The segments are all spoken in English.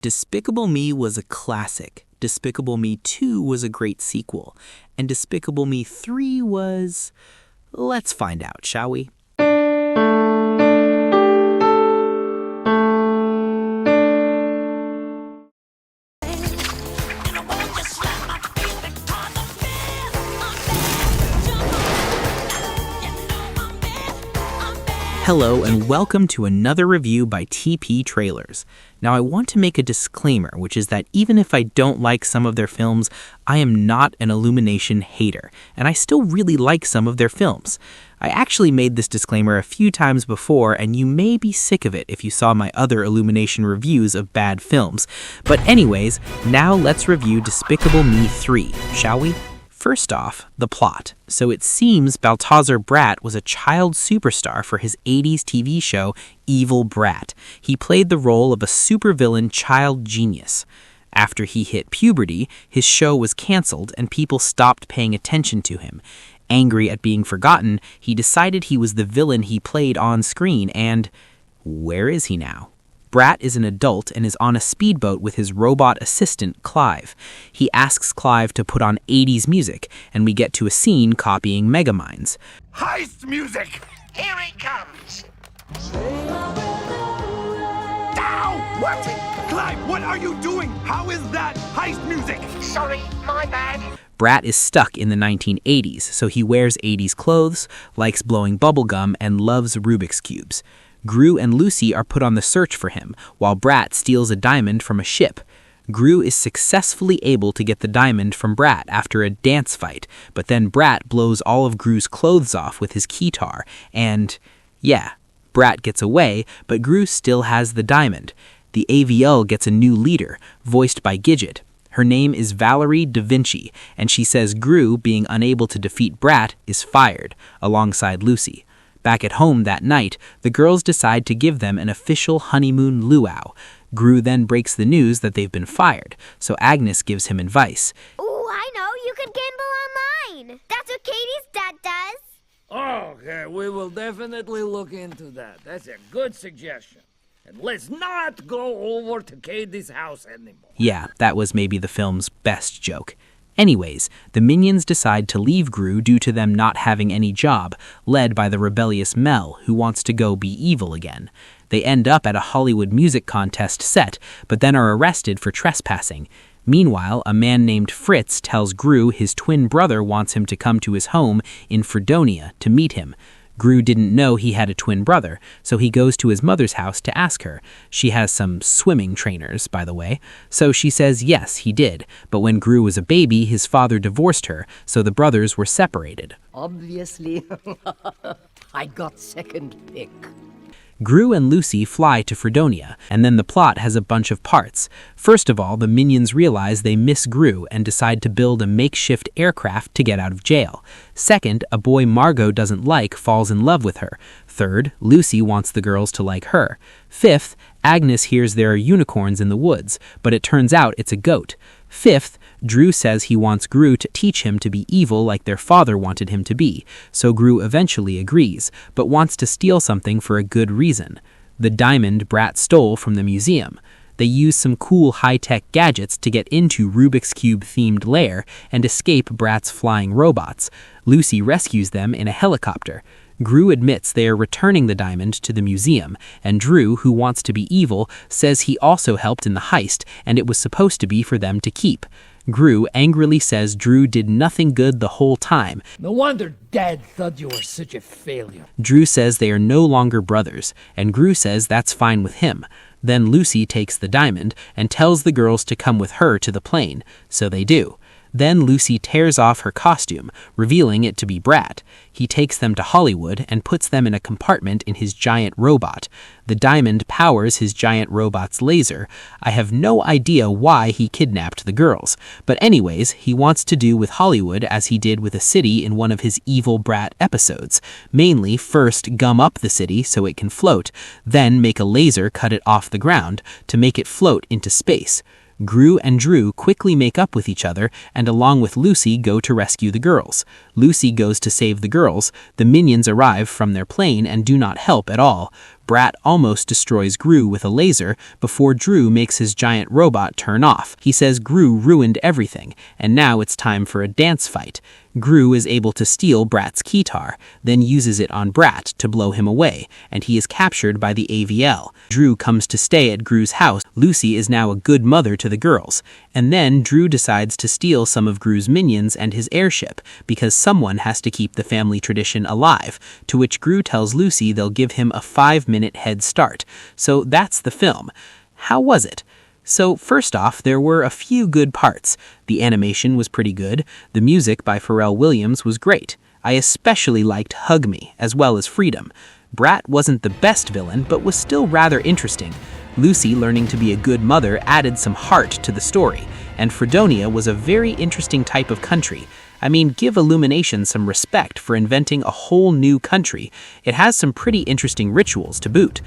Despicable Me was a classic. Despicable Me 2 was a great sequel. And Despicable Me 3 was... Let's find out, shall we? Hello and welcome to another review by TP Trailers. Now I want to make a disclaimer, which is that even if I don't like some of their films, I am not an Illumination hater, and I still really like some of their films. I actually made this disclaimer a few times before, and you may be sick of it if you saw my other Illumination reviews of bad films. But anyways, now let's review Despicable Me 3, shall we? First off, the plot. So it seems Balthazar Brat was a child superstar for his 80s TV show Evil Brat. He played the role of a supervillain child genius. After he hit puberty, his show was canceled and people stopped paying attention to him. Angry at being forgotten, he decided he was the villain he played on screen, and where is he now? Brat is an adult and is on a speedboat with his robot assistant, Clive. He asks Clive to put on 80s music, and we get to a scene copying Megamind's. Heist music! Here he comes! Ow! What? Clive, what are you doing? How is that heist music? Sorry, my bad. Brat is stuck in the 1980s, so he wears 80s clothes, likes blowing bubblegum, and loves Rubik's Cubes. Gru and Lucy are put on the search for him, while Brat steals a diamond from a ship. Gru is successfully able to get the diamond from Brat after a dance fight, but then Brat blows all of Gru's clothes off with his keytar, and yeah, Brat gets away, but Gru still has the diamond. The AVL gets a new leader, voiced by Gidget. Her name is Valerie Da Vinci, and she says Gru, being unable to defeat Brat, is fired, alongside Lucy. Back at home that night, the girls decide to give them an official honeymoon luau. Gru then breaks the news that they've been fired, so Agnes gives him advice. Oh, I know, you can gamble online. That's what Katie's dad does. Okay, we will definitely look into that. That's a good suggestion. And let's not go over to Katie's house anymore. Yeah, that was maybe the film's best joke. Anyways, the minions decide to leave Gru due to them not having any job, led by the rebellious Mel, who wants to go be evil again. They end up at a Hollywood music contest set, but then are arrested for trespassing. Meanwhile, a man named Fritz tells Gru his twin brother wants him to come to his home in Fredonia to meet him. Gru didn't know he had a twin brother, so he goes to his mother's house to ask her. She has some swimming trainers, by the way. So she says yes, he did. But when Gru was a baby, his father divorced her, so the brothers were separated. Obviously, I got second pick. Gru and Lucy fly to Fredonia, and then the plot has a bunch of parts. First of all, the minions realize they miss Gru and decide to build a makeshift aircraft to get out of jail. Second, a boy Margot doesn't like falls in love with her. Third, Lucy wants the girls to like her. Fifth, Agnes hears there are unicorns in the woods, but it turns out it's a goat. Fifth, Drew says he wants Gru to teach him to be evil like their father wanted him to be, so Gru eventually agrees, but wants to steal something for a good reason. The diamond Brat stole from the museum. They use some cool high-tech gadgets to get into Rubik's Cube-themed lair and escape Brat's flying robots. Lucy rescues them in a helicopter. Gru admits they are returning the diamond to the museum, and Drew, who wants to be evil, says he also helped in the heist, and it was supposed to be for them to keep. Gru angrily says Drew did nothing good the whole time. No wonder Dad thought you were such a failure. Drew says they are no longer brothers, and Gru says that's fine with him. Then Lucy takes the diamond and tells the girls to come with her to the plane, so they do. Then Lucy tears off her costume, revealing it to be Brat. He takes them to Hollywood and puts them in a compartment in his giant robot. The diamond powers his giant robot's laser. I have no idea why he kidnapped the girls. But anyways, he wants to do with Hollywood as he did with a city in one of his Evil Brat episodes. Mainly, first gum up the city so it can float, then make a laser cut it off the ground to make it float into space. Gru and Drew quickly make up with each other and along with Lucy go to rescue the girls. Lucy goes to save the girls. The minions arrive from their plane and do not help at all. Brat almost destroys Gru with a laser before Drew makes his giant robot turn off. He says Gru ruined everything, and now it's time for a dance fight. Gru is able to steal Brat's keytar, then uses it on Brat to blow him away, and he is captured by the AVL. Drew comes to stay at Gru's house. Lucy is now a good mother to the girls, and then Drew decides to steal some of Gru's minions and his airship, because someone has to keep the family tradition alive, to which Gru tells Lucy they'll give him a 5-minute head start. So that's the film. How was it? So first off, there were a few good parts. The animation was pretty good. The music by Pharrell Williams was great. I especially liked Hug Me, as well as Freedom. Brat wasn't the best villain, but was still rather interesting. Lucy learning to be a good mother added some heart to the story, and Fredonia was a very interesting type of country. I mean, give Illumination some respect for inventing a whole new country. It has some pretty interesting rituals to boot.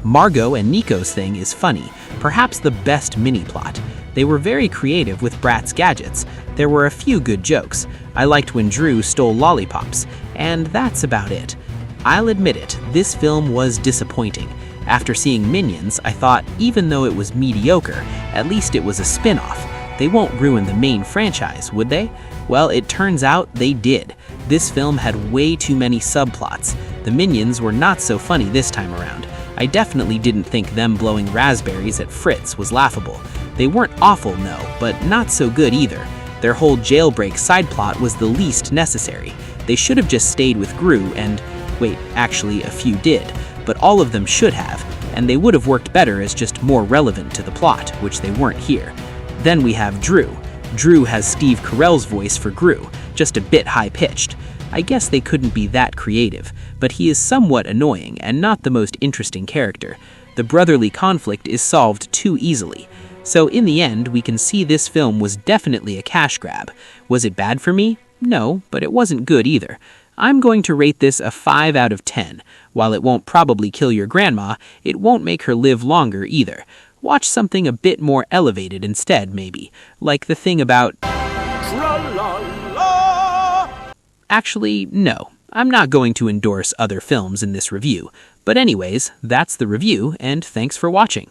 Margot and Nico's thing is funny, perhaps the best mini-plot. They were very creative with Brat's gadgets. There were a few good jokes. I liked when Drew stole lollipops, and that's about it. I'll admit it, this film was disappointing. After seeing Minions, I thought even though it was mediocre, at least it was a spin-off. They won't ruin the main franchise, would they? Well, it turns out they did. This film had way too many subplots. The Minions were not so funny this time around. I definitely didn't think them blowing raspberries at Fritz was laughable. They weren't awful, no, but not so good either. Their whole jailbreak side plot was the least necessary. They should have just stayed with Gru and, wait, actually a few did, but all of them should have, and they would have worked better as just more relevant to the plot, which they weren't here. Then we have Drew. Drew has Steve Carell's voice for Gru, just a bit high-pitched. I guess they couldn't be that creative, but he is somewhat annoying and not the most interesting character. The brotherly conflict is solved too easily. So in the end, we can see this film was definitely a cash grab. Was it bad for me? No, but it wasn't good either. I'm going to rate this a 5 out of 10. While it won't probably kill your grandma, it won't make her live longer either. Watch something a bit more elevated instead, maybe. Like the thing about... Actually, no. I'm not going to endorse other films in this review. But anyways, that's the review, and thanks for watching.